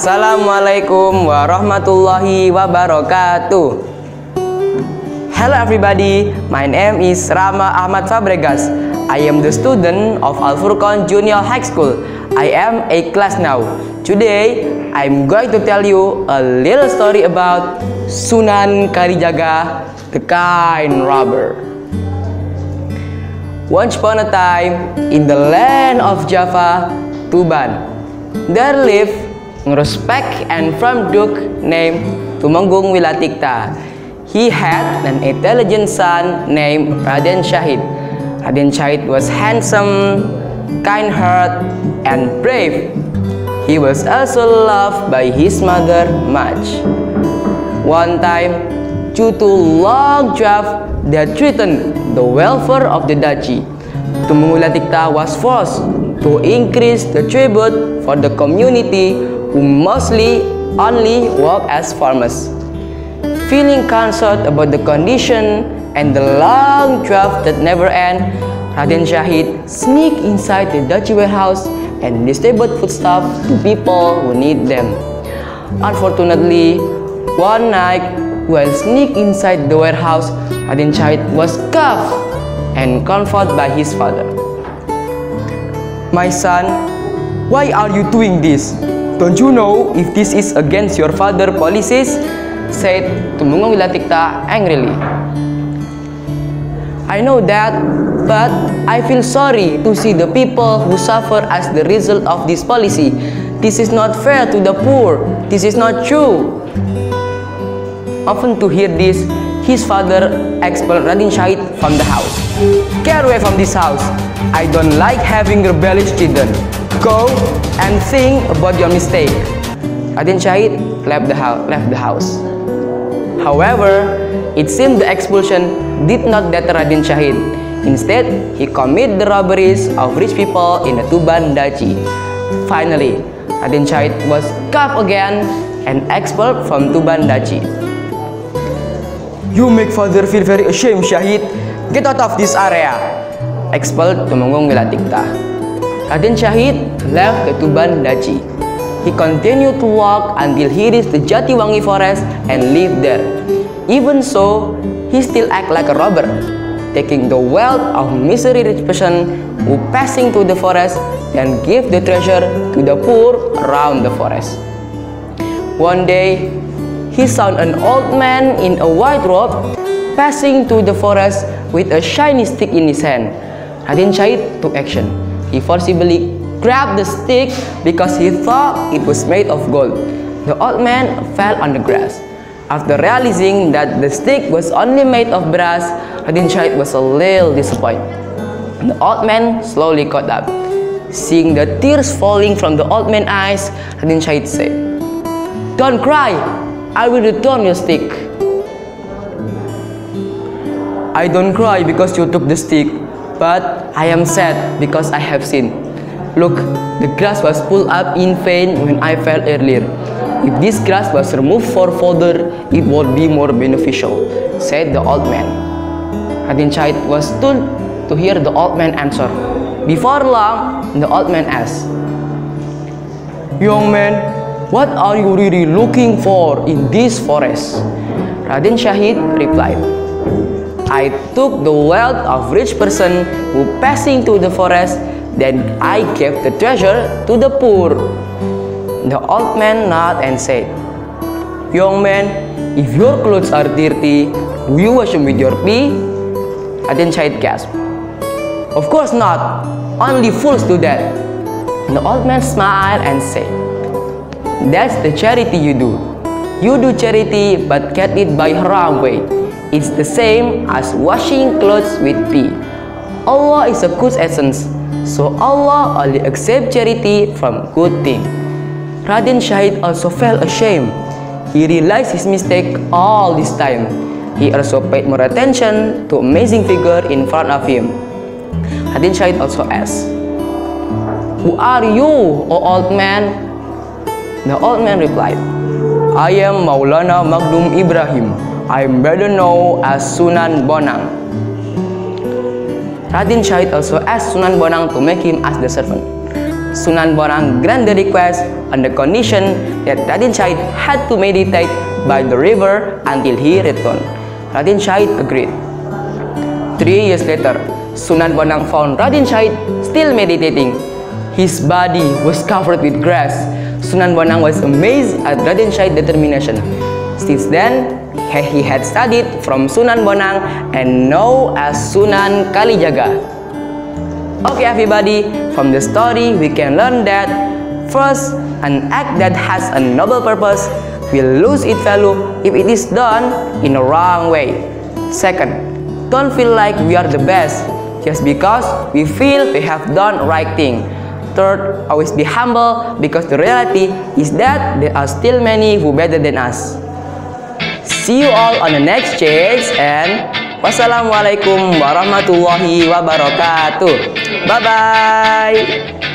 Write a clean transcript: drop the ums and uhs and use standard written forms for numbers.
Assalamualaikum warahmatullahi wabarakatuh. Hello everybody, my name is Rama Ahmad Fabregas. I am the student of Al Furqan Junior High School. I am a class now. Today, I'm going to tell you a little story about Sunan Kalijaga, the kind robber. Once upon a time, in the land of Java, Tuban, there lived a respected and firm duke named Tumenggung Wilatikta. He had an intelligent son named Raden Syahid. Raden Syahid was handsome, kind-hearted, and brave. He was also loved by his mother much. One time, due to long drought that threatened the welfare of the duchy, Tumenggung Wilatikta was forced to increase the tribute for the community who mostly only work as farmers. Feeling concerned about the condition and the long drought that never end, Raden Syahid sneaked inside the duchy warehouse and distributed foodstuffs to people who need them. Unfortunately, one night, while sneaking inside the warehouse, Raden Syahid was cuffed and confronted by his father. "My son, why are you doing this? Don't you know if this is against your father's policies?" said Tumenggung Wilatikta angrily. "I know that, but I feel sorry to see the people who suffer as the result of this policy. This is not fair to the poor. This is not true." Often to hear this, his father expelled Raden Syahid from the house. "Get away from this house. I don't like having rebellious children. Go and think about your mistake." Raden Syahid left the house. However, it seemed the expulsion did not deter Raden Syahid. Instead, he committed the robberies of rich people in the Tuban Duchy. Finally, Raden Syahid was cuffed again and expelled from Tuban Duchy. "You make father feel very ashamed, Syahid. Get out of this area," expelled Tumenggung Wilatikta. Raden Syahid left the Tuban Duchy. He continued to walk until he reached the Jatiwangi forest and lived there. Even so, he still acted like a robber, taking the wealth of miserly rich person who passing through the forest and give the treasure to the poor around the forest. One day, he saw an old man in a white robe passing through the forest with a shiny stick in his hand. Raden Syahid took action. He forcibly grabbed the stick because he thought it was made of gold. The old man fell on the grass. After realizing that the stick was only made of brass, Raden Syahid was a little disappointed. The old man slowly got up. Seeing the tears falling from the old man's eyes, Raden Syahid said, "Don't cry, I will return your stick." "I don't cry because you took the stick, but I am sad because I have sinned. Look, the grass was pulled up in vain when I fell earlier. If this grass was removed for fodder, it would be more beneficial," said the old man. Raden Syahid was stunned to hear the old man answer. Before long, the old man asked, "Young man, what are you really looking for in this forest?" Raden Syahid replied, "I took the wealth of rich person who passing through the forest, then I gave the treasure to the poor." The old man nodded and said, "Young man, if your clothes are dirty, do you wash them with your pee?" Raden Syahid gasped, "Of course not. Only fools do that." The old man smiled and said, "That's the charity you do. You do charity but get it by haram way. It's the same as washing clothes with pee. Allah is a good essence, so Allah only accepts charity from good thing." Raden Syahid also felt ashamed. He realized his mistake all this time. He also paid more attention to amazing figure in front of him. Raden Syahid also asked, "Who are you, O old man?" The old man replied, "I am Maulana Magdum Ibrahim. I am better known as Sunan Bonang." Raden Syahid also asked Sunan Bonang to make him as the servant. Sunan Bonang granted the request on the condition that Raden Syahid had to meditate by the river until he returned. Raden Syahid agreed. 3 years later, Sunan Bonang found Raden Syahid still meditating. His body was covered with grass. Sunan Bonang was amazed at Raden Syahid's determination. Since then, he had studied from Sunan Bonang and known as Sunan Kalijaga. Okay everybody, from the story we can learn that first, an act that has a noble purpose will lose its value if it is done in a wrong way. Second, don't feel like we are the best just because we feel we have done right thing. Third, always be humble because the reality is that there are still many who better than us. See you all on the next change and wassalamualaikum warahmatullahi wabarakatuh. Bye bye.